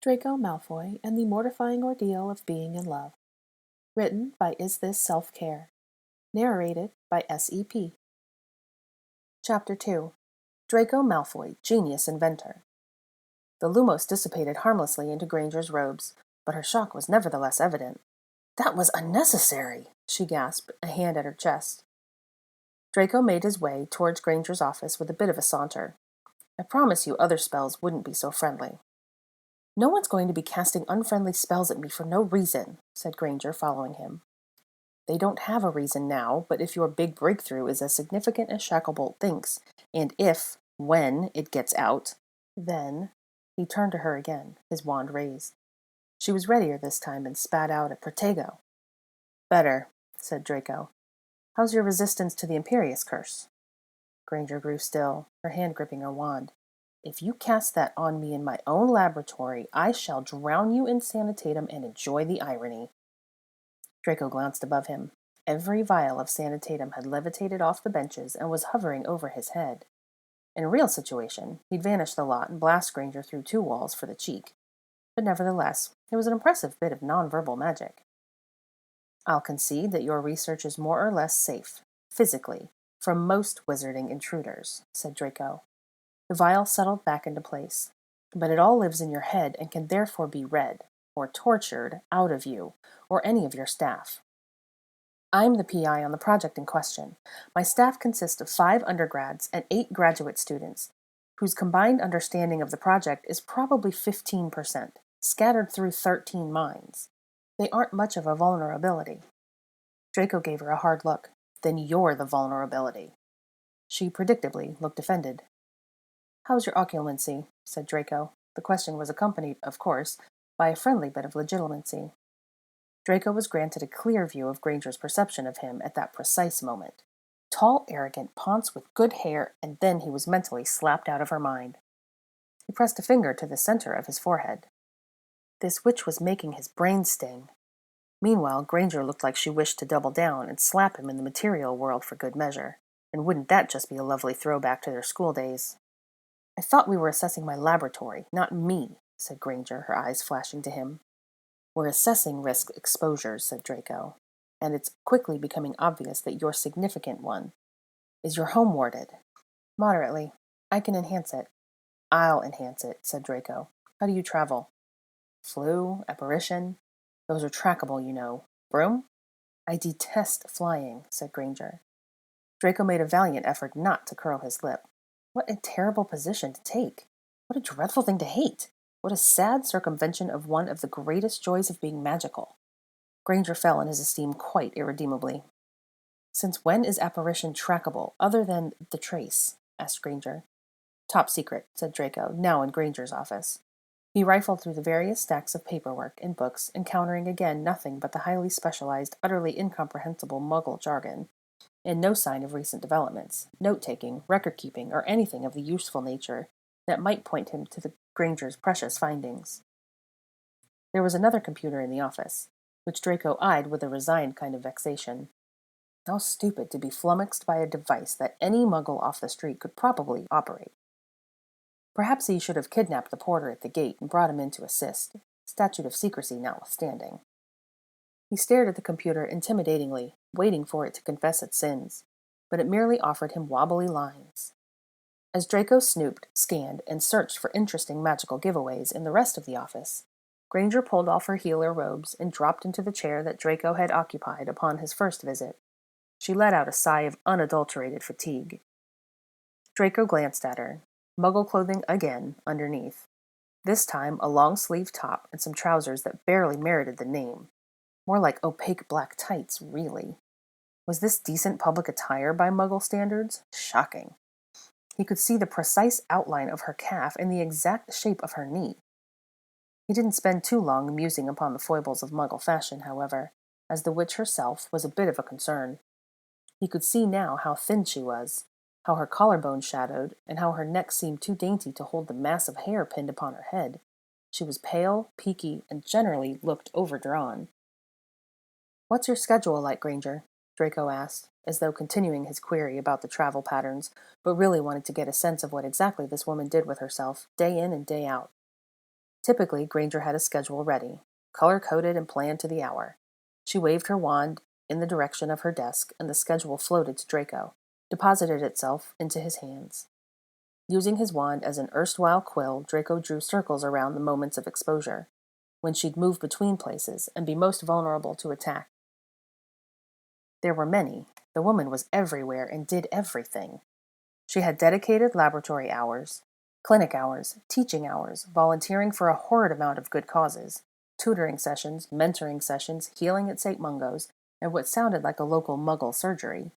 Draco Malfoy and the Mortifying Ordeal of Being in Love. Written by isthisselfcare. Narrated by S.E.P. Chapter 2. Draco Malfoy, Genius Inventor. The Lumos dissipated harmlessly into Granger's robes, but her shock was nevertheless evident. "That was unnecessary!" she gasped, a hand at her chest. Draco made his way towards Granger's office with a bit of a saunter. "I promise you other spells wouldn't be so friendly." "No one's going to be casting unfriendly spells at me for no reason," said Granger, following him. "They don't have a reason now, but if your big breakthrough is as significant as Shacklebolt thinks, and when it gets out, then—" He turned to her again, his wand raised. She was readier this time and spat out a Protego. "Better," said Draco. "How's your resistance to the Imperious Curse?" Granger grew still, her hand gripping her wand. "If you cast that on me in my own laboratory, I shall drown you in sanitatum and enjoy the irony." Draco glanced above him. Every vial of sanitatum had levitated off the benches and was hovering over his head. In a real situation, he'd vanish the lot and blast Granger through 2 walls for the cheek. But nevertheless, it was an impressive bit of nonverbal magic. "I'll concede that your research is more or less safe, physically, from most wizarding intruders," said Draco. The vial settled back into place. "But it all lives in your head and can therefore be read, or tortured, out of you, or any of your staff. I'm the PI on the project in question. My staff consists of 5 undergrads and 8 graduate students, whose combined understanding of the project is probably 15%, scattered through 13 minds. They aren't much of a vulnerability." Draco gave her a hard look. "Then you're the vulnerability." She predictably looked offended. "How's your occlumency?" said Draco. The question was accompanied, of course, by a friendly bit of legitimacy. Draco was granted a clear view of Granger's perception of him at that precise moment. Tall, arrogant Ponce with good hair, and then he was mentally slapped out of her mind. He pressed a finger to the center of his forehead. This witch was making his brain sting. Meanwhile, Granger looked like she wished to double down and slap him in the material world for good measure. And wouldn't that just be a lovely throwback to their school days? "I thought we were assessing my laboratory, not me," said Granger, her eyes flashing to him. "We're assessing risk exposures," said Draco. "And it's quickly becoming obvious that your significant one. Is your home warded?" "Moderately. I can enhance it." "I'll enhance it," said Draco. "How do you travel?" "Flu, apparition. Those are trackable, you know. Broom?" "I detest flying," said Granger. Draco made a valiant effort not to curl his lip. What a terrible position to take! What a dreadful thing to hate! What a sad circumvention of one of the greatest joys of being magical! Granger fell in his esteem quite irredeemably. "Since when is apparition trackable, other than the trace?" asked Granger. "Top secret," said Draco, now in Granger's office. He rifled through the various stacks of paperwork and books, encountering again nothing but the highly specialized, utterly incomprehensible Muggle jargon, and no sign of recent developments, note-taking, record-keeping, or anything of the useful nature that might point him to the Granger's precious findings. There was another computer in the office, which Draco eyed with a resigned kind of vexation. How stupid to be flummoxed by a device that any Muggle off the street could probably operate. Perhaps he should have kidnapped the porter at the gate and brought him in to assist, statute of secrecy notwithstanding. He stared at the computer intimidatingly, waiting for it to confess its sins, but it merely offered him wobbly lines. As Draco snooped, scanned, and searched for interesting magical giveaways in the rest of the office, Granger pulled off her healer robes and dropped into the chair that Draco had occupied upon his first visit. She let out a sigh of unadulterated fatigue. Draco glanced at her, Muggle clothing again underneath. This time a long-sleeved top and some trousers that barely merited the name. More like opaque black tights, really. Was this decent public attire by Muggle standards? Shocking. He could see the precise outline of her calf and the exact shape of her knee. He didn't spend too long musing upon the foibles of Muggle fashion, however, as the witch herself was a bit of a concern. He could see now how thin she was, how her collarbone shadowed, and how her neck seemed too dainty to hold the mass of hair pinned upon her head. She was pale, peaky, and generally looked overdrawn. "What's your schedule like, Granger?" Draco asked, as though continuing his query about the travel patterns, but really wanted to get a sense of what exactly this woman did with herself, day in and day out. Typically, Granger had a schedule ready, color-coded and planned to the hour. She waved her wand in the direction of her desk, and the schedule floated to Draco, deposited itself into his hands. Using his wand as an erstwhile quill, Draco drew circles around the moments of exposure, when she'd move between places and be most vulnerable to attack. There were many. The woman was everywhere and did everything. She had dedicated laboratory hours, clinic hours, teaching hours, volunteering for a horrid amount of good causes, tutoring sessions, mentoring sessions, healing at St. Mungo's, and what sounded like a local Muggle surgery.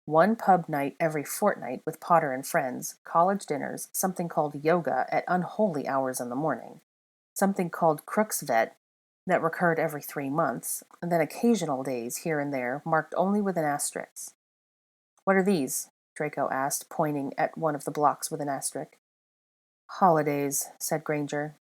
One pub night every fortnight with Potter and friends, college dinners, something called yoga at unholy hours in the morning, something called Crook's Vet that recurred every 3 months, and then occasional days here and there marked only with an asterisk. "What are these?" Draco asked, pointing at one of the blocks with an asterisk. "Holidays," said Granger.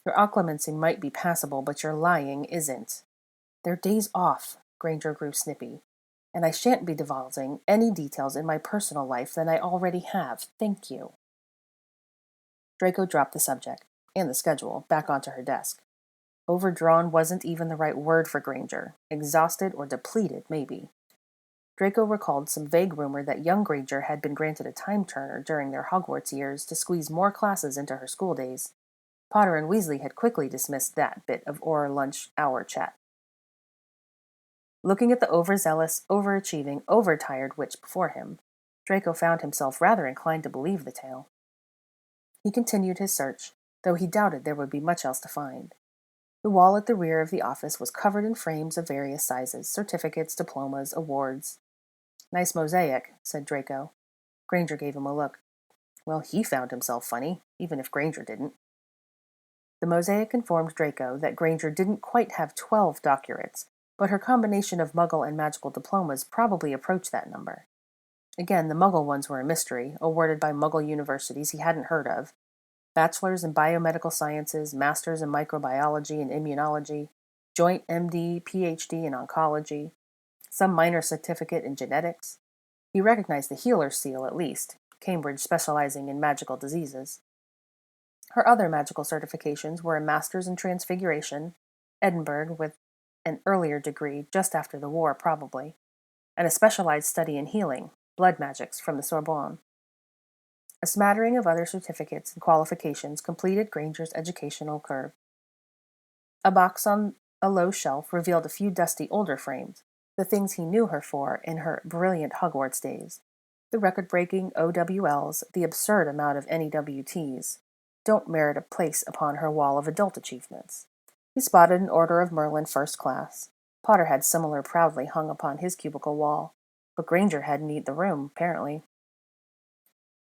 "Your occlumency might be passable, but your lying isn't." "They're days off," Granger grew snippy, "and I shan't be divulging any details in my personal life than I already have, thank you." Draco dropped the subject, and the schedule, back onto her desk. Overdrawn wasn't even the right word for Granger. Exhausted or depleted, maybe. Draco recalled some vague rumor that young Granger had been granted a time turner during their Hogwarts years to squeeze more classes into her school days. Potter and Weasley had quickly dismissed that bit of Auror lunch hour chat. Looking at the overzealous, overachieving, overtired witch before him, Draco found himself rather inclined to believe the tale. He continued his search, though he doubted there would be much else to find. The wall at the rear of the office was covered in frames of various sizes, certificates, diplomas, awards. "Nice mosaic," said Draco. Granger gave him a look. Well, he found himself funny, even if Granger didn't. The mosaic informed Draco that Granger didn't quite have 12 doctorates, but her combination of Muggle and Magical diplomas probably approached that number. Again, the Muggle ones were a mystery, awarded by Muggle universities he hadn't heard of. Bachelors in biomedical sciences, masters in microbiology and immunology, joint MD, PhD in oncology, some minor certificate in genetics. He recognized the healer's seal, at least, Cambridge specializing in magical diseases. Her other magical certifications were a master's in transfiguration, Edinburgh with an earlier degree, just after the war probably, and a specialized study in healing, blood magics from the Sorbonne. A smattering of other certificates and qualifications completed Granger's educational curve. A box on a low shelf revealed a few dusty older frames, the things he knew her for in her brilliant Hogwarts days. The record-breaking OWLs, the absurd amount of NEWTs, don't merit a place upon her wall of adult achievements. He spotted an Order of Merlin first class. Potter had similar proudly hung upon his cubicle wall, but Granger hadn't eaten the room, apparently.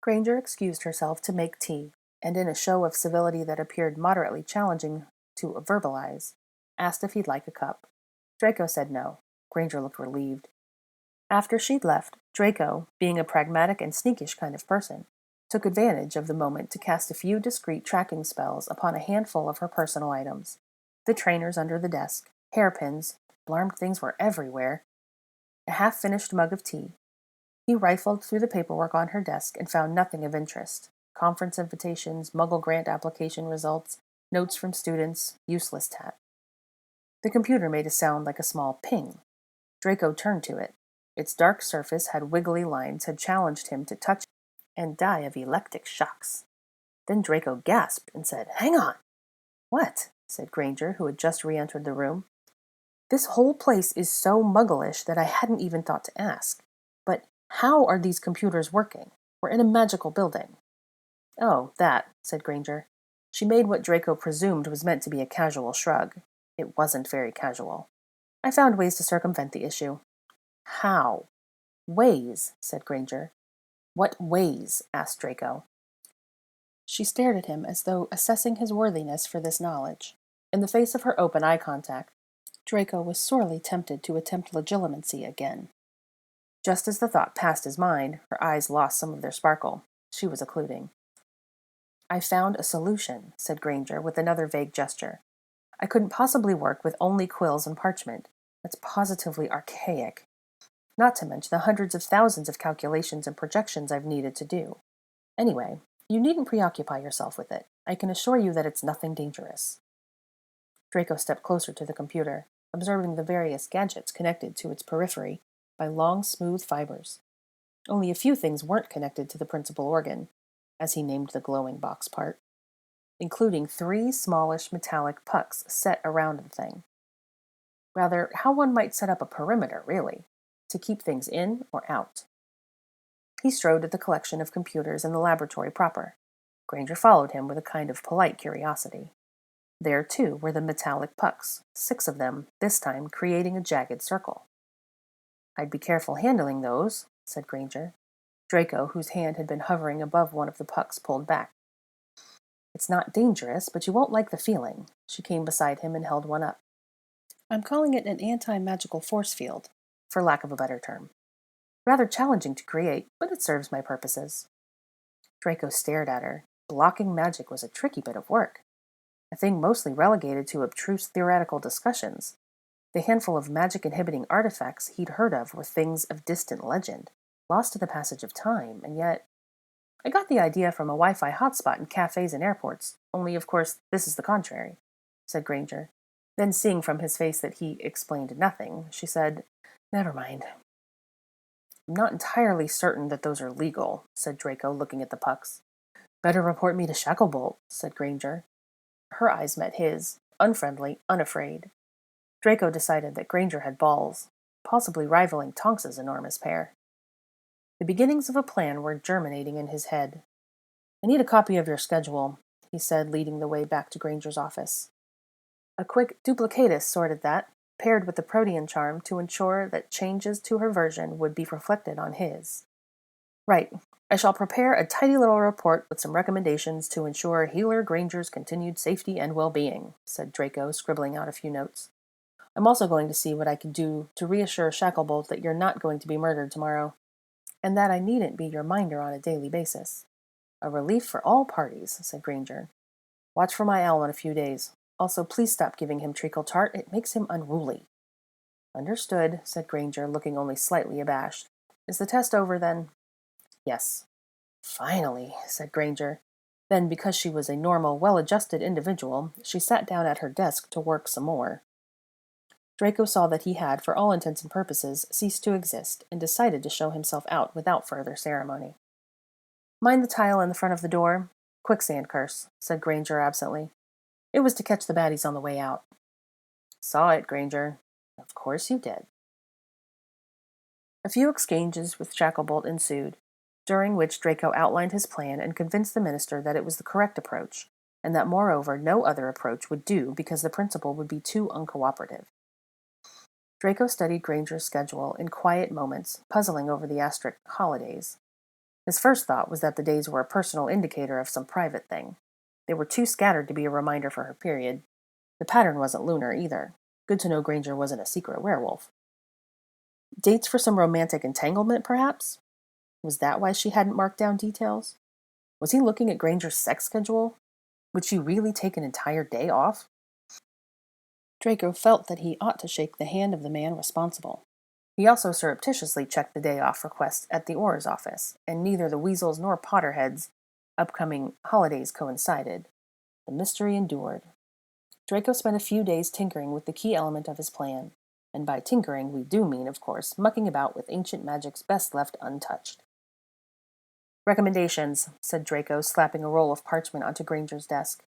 Granger excused herself to make tea, and in a show of civility that appeared moderately challenging to verbalize, asked if he'd like a cup. Draco said no. Granger looked relieved. After she'd left, Draco, being a pragmatic and sneakish kind of person, took advantage of the moment to cast a few discreet tracking spells upon a handful of her personal items. The trainers under the desk, hairpins, blarmed things were everywhere, a half-finished mug of tea. He rifled through the paperwork on her desk and found nothing of interest. Conference invitations, Muggle grant application results, notes from students, useless tat. The computer made a sound like a small ping. Draco turned to it. Its dark surface had wiggly lines, had challenged him to touch and die of electric shocks. Then Draco gasped and said, "Hang on!" "What?" said Granger, who had just re-entered the room. "This whole place is so Muggle-ish that I hadn't even thought to ask. But how are these computers working? We're in a magical building." "Oh, that," said Granger. She made what Draco presumed was meant to be a casual shrug. It wasn't very casual. "I found ways to circumvent the issue." "How?" "Ways," said Granger. "What ways?" asked Draco. She stared at him as though assessing his worthiness for this knowledge. In the face of her open eye contact, Draco was sorely tempted to attempt legitimacy again. Just as the thought passed his mind, her eyes lost some of their sparkle. She was occluding. "I found a solution," said Granger with another vague gesture. "I couldn't possibly work with only quills and parchment. That's positively archaic. Not to mention the hundreds of thousands of calculations and projections I've needed to do. Anyway, You needn't preoccupy yourself with it. I can assure you that it's nothing dangerous. Draco stepped closer to the computer, observing the various gadgets connected to its periphery by long, smooth fibers. Only a few things weren't connected to the principal organ, as he named the glowing box part, including 3 smallish metallic pucks set around the thing. Rather, how one might set up a perimeter, really, to keep things in or out. He strode at the collection of computers in the laboratory proper. Granger followed him with a kind of polite curiosity. There, too, were the metallic pucks, 6 of them, this time creating a jagged circle. I'd be careful handling those, said Granger. Draco, whose hand had been hovering above one of the pucks, pulled back. It's not dangerous, but you won't like the feeling. She came beside him and held one up. I'm calling it an anti-magical force field, for lack of a better term. Rather challenging to create, but it serves my purposes. Draco stared at her. Blocking magic was a tricky bit of work, a thing mostly relegated to abstruse theoretical discussions. The handful of magic-inhibiting artifacts he'd heard of were things of distant legend, lost to the passage of time, and yet... I got the idea from a Wi-Fi hotspot in cafes and airports, only, of course, this is the contrary, said Granger. Then, seeing from his face that he explained nothing, she said, Never mind. I'm not entirely certain that those are legal, said Draco, looking at the pucks. Better report me to Shacklebolt, said Granger. Her eyes met his, unfriendly, unafraid. Draco decided that Granger had balls, possibly rivaling Tonks's enormous pair. The beginnings of a plan were germinating in his head. I need a copy of your schedule, he said, leading the way back to Granger's office. A quick duplicatus sorted that, paired with the protean charm to ensure that changes to her version would be reflected on his. Right. I shall prepare a tidy little report with some recommendations to ensure Healer Granger's continued safety and well-being, said Draco, scribbling out a few notes. I'm also going to see what I can do to reassure Shacklebolt that you're not going to be murdered tomorrow, and that I needn't be your minder on a daily basis. A relief for all parties, said Granger. Watch for my owl in a few days. Also, please stop giving him treacle tart. It makes him unruly. Understood, said Granger, looking only slightly abashed. Is the test over, then? Yes. Finally, said Granger. Then, because she was a normal, well-adjusted individual, she sat down at her desk to work some more. Draco saw that he had, for all intents and purposes, ceased to exist, and decided to show himself out without further ceremony. Mind the tile in the front of the door? Quicksand curse, said Granger absently. It was to catch the baddies on the way out. Saw it, Granger. Of course you did. A few exchanges with Shacklebolt ensued, during which Draco outlined his plan and convinced the minister that it was the correct approach, and that moreover no other approach would do because the principal would be too uncooperative. Draco studied Granger's schedule in quiet moments, puzzling over the asterisk holidays. His first thought was that the days were a personal indicator of some private thing. They were too scattered to be a reminder for her period. The pattern wasn't lunar either. Good to know Granger wasn't a secret werewolf. Dates for some romantic entanglement, perhaps? Was that why she hadn't marked down details? Was he looking at Granger's sex schedule? Would she really take an entire day off? Draco felt that he ought to shake the hand of the man responsible. He also surreptitiously checked the day-off request at the Auror's office, and neither the Weasels nor Potterhead's upcoming holidays coincided. The mystery endured. Draco spent a few days tinkering with the key element of his plan, and by tinkering we do mean, of course, mucking about with ancient magic's best left untouched. Recommendations, said Draco, slapping a roll of parchment onto Granger's desk.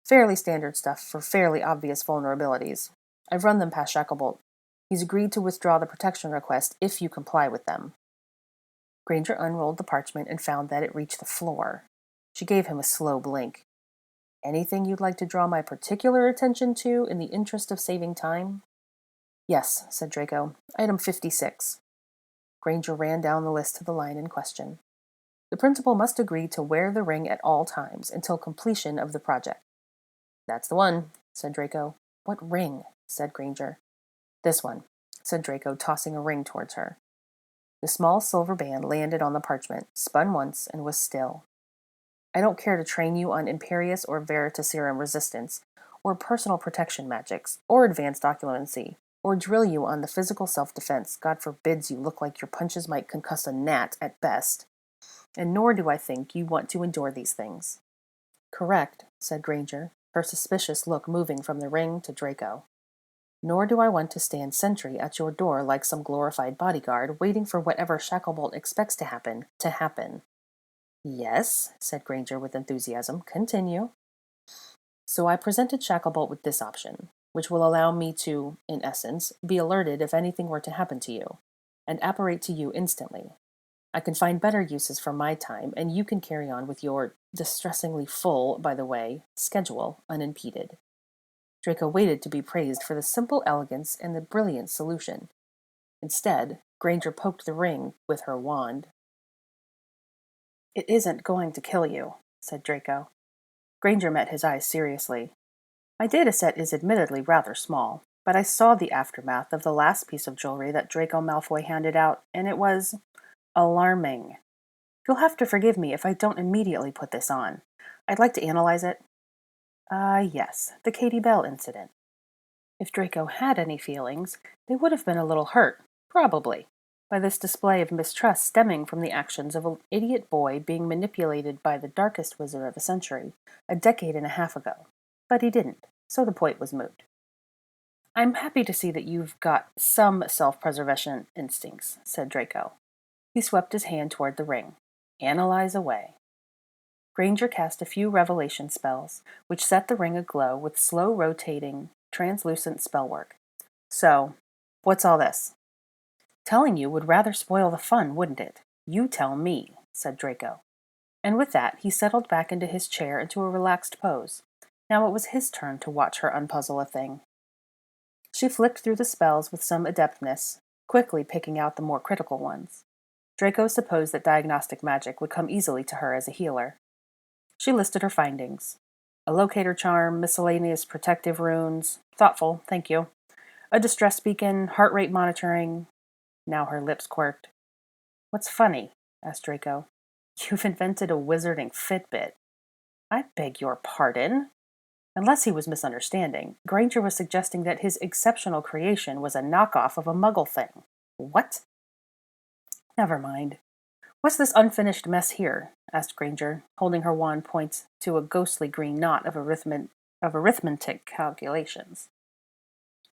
Fairly standard stuff for fairly obvious vulnerabilities. I've run them past Shacklebolt. He's agreed to withdraw the protection request if you comply with them. Granger unrolled the parchment and found that it reached the floor. She gave him a slow blink. Anything you'd like to draw my particular attention to in the interest of saving time? Yes, said Draco. Item 56. Granger ran down the list to the line in question. The principal must agree to wear the ring at all times until completion of the project. That's the one, said Draco. What ring? Said Granger. This one, said Draco, tossing a ring towards her. The small silver band landed on the parchment, spun once, and was still. I don't care to train you on Imperious or Veritaserum resistance, or personal protection magics, or advanced occlumency, or drill you on the physical self-defense. God forbids you look like your punches might concuss a gnat at best. and nor do I think you want to endure these things." "Correct," said Granger, her suspicious look moving from the ring to Draco. "Nor do I want to stand sentry at your door like some glorified bodyguard, waiting for whatever Shacklebolt expects to happen, to happen." "Yes," said Granger with enthusiasm. "Continue." "So I presented Shacklebolt with this option, which will allow me to, in essence, be alerted if anything were to happen to you, and apparate to you instantly. I can find better uses for my time, and you can carry on with your distressingly full, by the way, schedule unimpeded." Draco waited to be praised for the simple elegance and the brilliant solution. Instead, Granger poked the ring with her wand. "It isn't going to kill you," said Draco. Granger met his eyes seriously. "My data set is admittedly rather small, but I saw the aftermath of the last piece of jewelry that Draco Malfoy handed out, and it was alarming. You'll have to forgive me if I don't immediately put this on. I'd like to analyze it." Yes, the Katie Bell incident. If Draco had any feelings, they would have been a little hurt, probably, by this display of mistrust stemming from the actions of an idiot boy being manipulated by the darkest wizard of the century, a decade and a half ago. But he didn't, so the point was moot. "I'm happy to see that you've got some self-preservation instincts," said Draco. He swept his hand toward the ring. "Analyze away." Granger cast a few revelation spells, which set the ring aglow with slow-rotating, translucent spellwork. "So, what's all this?" "Telling you would rather spoil the fun, wouldn't it? You tell me," said Draco. And with that, he settled back into his chair into a relaxed pose. Now it was his turn to watch her unpuzzle a thing. She flicked through the spells with some adeptness, quickly picking out the more critical ones. Draco supposed that diagnostic magic would come easily to her as a healer. She listed her findings. A locator charm, miscellaneous protective runes. Thoughtful, thank you. A distress beacon, heart rate monitoring. Now her lips quirked. "What's funny?" asked Draco. "You've invented a wizarding Fitbit." "I beg your pardon?" Unless he was misunderstanding, Granger was suggesting that his exceptional creation was a knockoff of a Muggle thing. What? "Never mind. What's this unfinished mess here?" asked Granger, holding her wand point to a ghostly green knot of arithmetic calculations.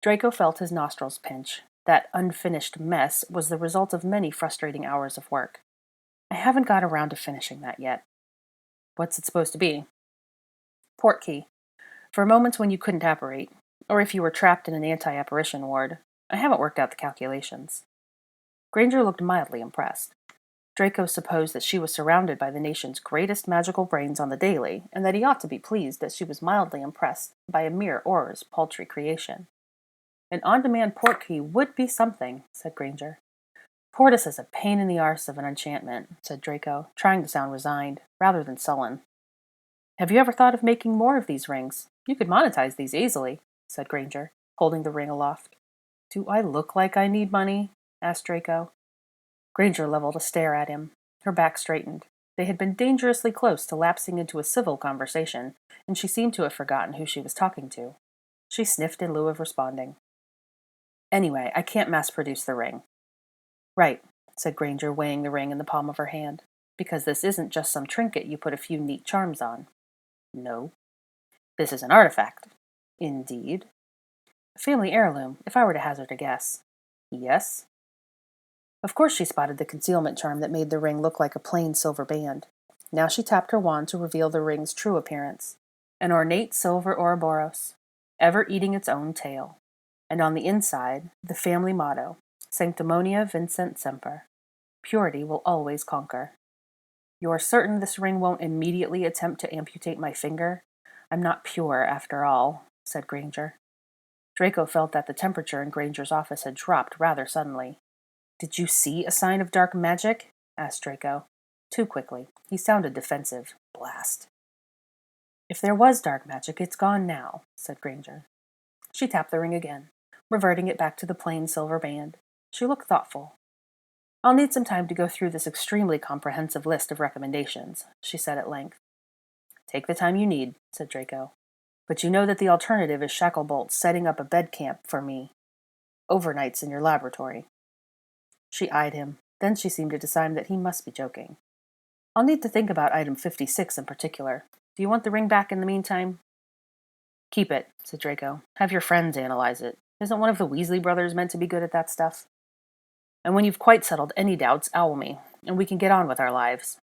Draco felt his nostrils pinch. That unfinished mess was the result of many frustrating hours of work. "I haven't got around to finishing that yet." "What's it supposed to be?" "Port key. For moments when you couldn't apparate, or if you were trapped in an anti-apparition ward. I haven't worked out the calculations." Granger looked mildly impressed. Draco supposed that she was surrounded by the nation's greatest magical brains on the daily, and that he ought to be pleased that she was mildly impressed by a mere Auror's paltry creation. "An on-demand port key would be something," said Granger. "Portus is a pain in the arse of an enchantment," said Draco, trying to sound resigned, rather than sullen. "Have you ever thought of making more of these rings? You could monetize these easily," said Granger, holding the ring aloft. "Do I look like I need money?" asked Draco. Granger leveled a stare at him. Her back straightened. They had been dangerously close to lapsing into a civil conversation, and she seemed to have forgotten who she was talking to. She sniffed in lieu of responding. "Anyway, I can't mass-produce the ring." "Right," said Granger, weighing the ring in the palm of her hand. "Because this isn't just some trinket you put a few neat charms on." "No." "This is an artifact." "Indeed." "A family heirloom, if I were to hazard a guess." "Yes." Of course she spotted the concealment charm that made the ring look like a plain silver band. Now she tapped her wand to reveal the ring's true appearance. An ornate silver Ouroboros, ever eating its own tail. And on the inside, the family motto, Sanctimonia Vincent Semper. Purity will always conquer. "You're certain this ring won't immediately attempt to amputate my finger? I'm not pure, after all," said Granger. Draco felt that the temperature in Granger's office had dropped rather suddenly. "Did you see a sign of dark magic?" asked Draco. Too quickly. He sounded defensive. Blast. "If there was dark magic, it's gone now," said Granger. She tapped the ring again, reverting it back to the plain silver band. She looked thoughtful. "I'll need some time to go through this extremely comprehensive list of recommendations," she said at length. "Take the time you need," said Draco. "But you know that the alternative is Shacklebolt setting up a bed camp for me. Overnights in your laboratory." She eyed him. Then she seemed to decide that he must be joking. I'll need to think about item 56 in particular. Do you want the ring back in the meantime? Keep it, said Draco. Have your friends analyze it. Isn't one of the Weasley brothers meant to be good at that stuff? And when you've quite settled any doubts, owl me, and we can get on with our lives.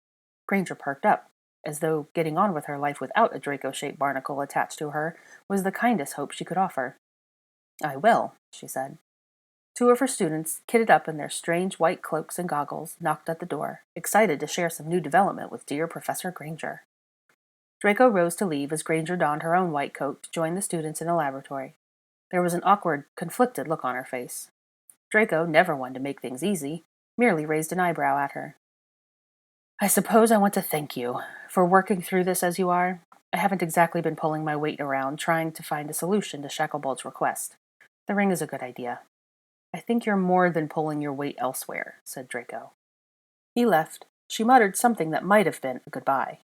Granger perked up, as though getting on with her life without a Draco-shaped barnacle attached to her was the kindest hope she could offer. I will, she said. Two of her students, kitted up in their strange white cloaks and goggles, knocked at the door, excited to share some new development with dear Professor Granger. Draco rose to leave as Granger donned her own white coat to join the students in the laboratory. There was an awkward, conflicted look on her face. Draco, never one to make things easy, merely raised an eyebrow at her. I suppose I want to thank you for working through this as you are. I haven't exactly been pulling my weight around trying to find a solution to Shacklebolt's request. The ring is a good idea. I think you're more than pulling your weight elsewhere, said Draco. He left. She muttered something that might have been a goodbye.